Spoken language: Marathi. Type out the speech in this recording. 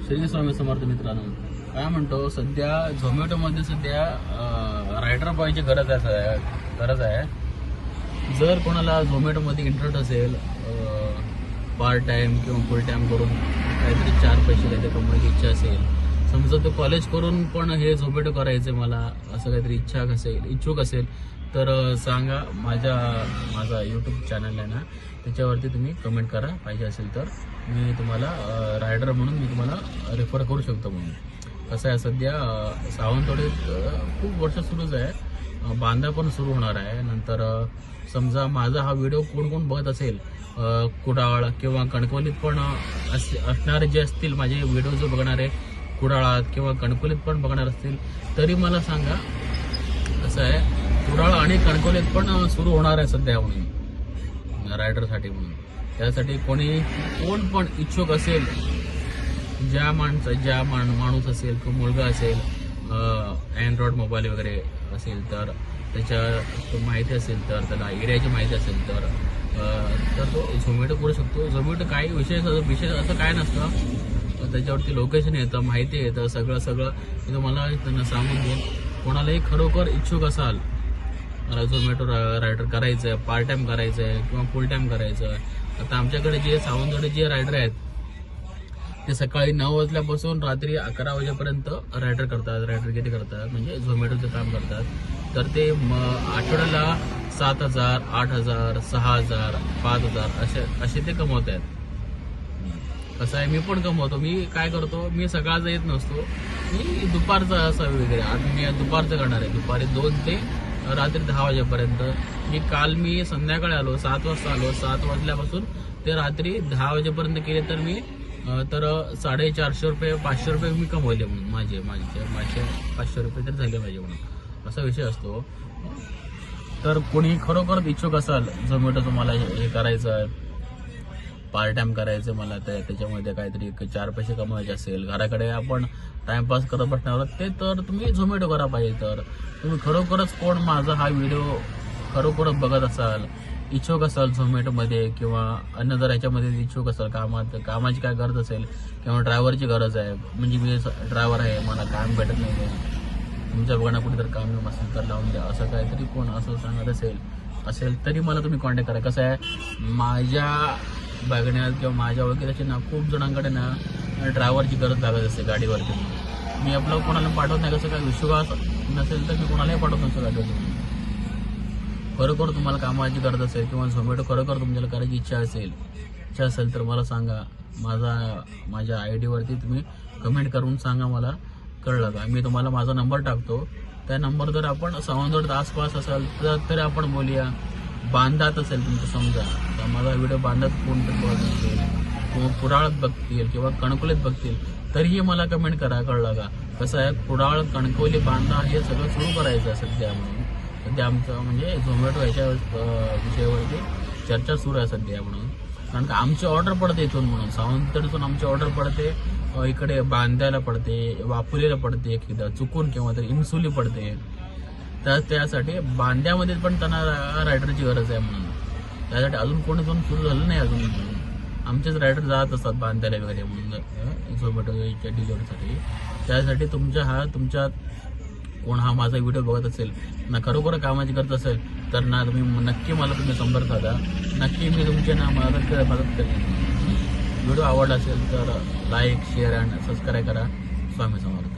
श्री स्वामी समर्थ मित्रांनो, काय म्हणतो, सध्या झोमॅटोमध्ये सध्या रायडर बॉयची गरज आहे. जर कोणाला झोमॅटोमध्ये इंटरेस्ट असेल, पार्ट टाइम किंवा फुल टाइम करून काहीतरी 4 पैसे काहीतरी कमवायची इच्छा असेल, समजा तो कॉलेज करून पण हे झोमॅटो करायचं मला असं काहीतरी इच्छुक असेल तर सांगा. माझा यूट्यूब चॅनल आहे ना, त्याच्यावरती तुम्ही कमेंट करा. पाहिजे असेल तर मी तुम्हाला रायडर म्हणून मी तुम्हाला रेफर करू शकतो. म्हणून कसं आहे, सध्या सावंतवाडीत खूप वर्ष सुरूच आहे, बांधा पण सुरू होणार आहे. नंतर समजा माझा हा व्हिडिओ कोण बघत असेल, कुडाळ किंवा कणकवलीत पण असणारे जे असतील माझे व्हिडिओ जो बघणारे कुडाळात किंवा कणकवलीत पण बघणार असतील तरी मला सांगा. कसं आहे, कुडाळ आणि कणकवलीत पण सुरू होणार आहे सध्या म्हणून रायडरसाठी. म्हणून त्यासाठी कोण पण इच्छुक असेल, ज्या माणूस असेल किंवा मुलगा असेल, अँड्रॉइड मोबाईल वगैरे असेल तर त्याच्या माहिती असेल तर त्याला एरियाची माहिती असेल तर तो झोमॅटो करू शकतो. झोमॅटो काही विशेष असं काय नसतं, त्याच्यावरती लोकेशन येतं, माहिती येतं, सगळं मी तुम्हाला त्यांना सांगून देईन. कोणालाही खरोखर इच्छुक असाल मला झोमॅटो रायडर करायचं आहे, पार्ट टाइम करायचं आहे किंवा फुल टाइम करायचं आहे. आता आमच्याकडे जे सावंतवाडी जे रायडर आहेत ते सकाळी 9 वाजल्यापासून रात्री 11 वाजेपर्यंत रायडर किती करतात म्हणजे झोमॅटोचं काम करतात. तर ते आठवड्याला 7,000, 8,000, 6,000, 5,000 असे ते कमवत आहेत. कसं आहे, मी पण कमवतो. मी काय करतो, मी सकाळचा येत नसतो, मी दुपारचा असा वगैरे. आज मी दुपारचं करणार आहे, दुपारी 2 ते रात्री 10 वाजेपर्यंत. काल मी संध्याकाळी आलो, 7 वाजता आलो. 7 वाजल्यापासून ते रात्री 10 वाजेपर्यंत केले तर मी 450 रुपये 500 रुपये मी कमवले. म्हणून माझे 500 रुपये तर झाले माझे. म्हणून असा विषय असतो. तर कोणी खरोखर इच्छुक असाल झोमॅटो तुम्हाला हे करायचं आहे, पार्ट टाइम करायचं मला, त्याच्यामध्ये काहीतरी 4 पैसे कमवायचे असेल, घराकडे आपण टाइमपास करत बसणार ते, तर तुम्ही झोमॅटो करा. पाहिजे तर तुम्ही खरोखरच कोण माझा हा व्हिडिओ खरोखरच बघत असाल, इच्छुक असाल झोमॅटोमध्ये किंवा अन्य जर याच्यामध्ये इच्छुक असाल, कामाची काय गरज असेल किंवा ड्रायव्हरची गरज आहे, म्हणजे मी ड्रायव्हर आहे, मला काम भेटत नाही, तुमच्या बघणं कुठेतरी काम असेल तर लावून द्या, असं काहीतरी कोण असं सांगत असेल तरी मला तुम्ही कॉन्टॅक्ट करा. कसं आहे, माझ्या बघण्यात किंवा माझ्या ओळखीचे ना खूप जणांकडे ना ड्रायव्हरची गरज लागत असते गाडीवरती. मी आपलं कोणाला पाठवत नाही. कसं काय, विश्वास नसेल तर मी कोणालाही पाठवत नसतो गाडीवरती. खरोखर तुम्हाला कामाची गरज असेल किंवा झोमॅटो खरोखर तुमच्याला करायची इच्छा असेल तर मला सांगा. माझ्या ID वरती तुम्ही कमेंट करून सांगा, मला कळलं का. मी तुम्हाला माझा नंबर टाकतो, त्या नंबर जर आपण सावंतवाडीत आसपास असाल तर आपण बोलूया. बांधात असेल तुमचं समजा, तर माझा व्हिडिओ बांधात कोणतरी बघत असेल किंवा कुडाळात बघतील किंवा कणकवलीत बघतील तरीही मला कमेंट करा. कळलं का. कसं आहे, कुडाळ, कणकवली, बांधा हे सगळं सुरू करायचं आहे सध्या. म्हणून सध्या आमचं म्हणजे झोमॅटो ह्याच्या विषयावरती चर्चा सुरू आहे सध्या. म्हणून कारण का आमची ऑर्डर पडते इथून, म्हणून सावंतवाडीतून आमची ऑर्डर पडते, इकडे बांद्याला पडते, वापुलीला पडते, एकदा चुकून किंवा तरी इन्सुली पडते. तर त्यासाठी बांद्यामध्ये पण त्यांना रायडरची गरज आहे. म्हणून त्यासाठी अजून सुरू झालं नाही अजून. आमचेच रायडर जात असतात बांद्याला वगैरे म्हणून झोमॅटोच्या डिलिव्हरीसाठी. त्यासाठी तुमच्या कोण हा माझा व्हिडिओ बघत असेल ना, खरोखर कामाची गरज असेल तर ना नक्की मला संपर्क साधा. नक्की मी तुमचे ना मदत करेन. व्हिडिओ आवडला असेल तर लाईक, शेअर अँड सबस्क्राईब करा. स्वामी समर्थ.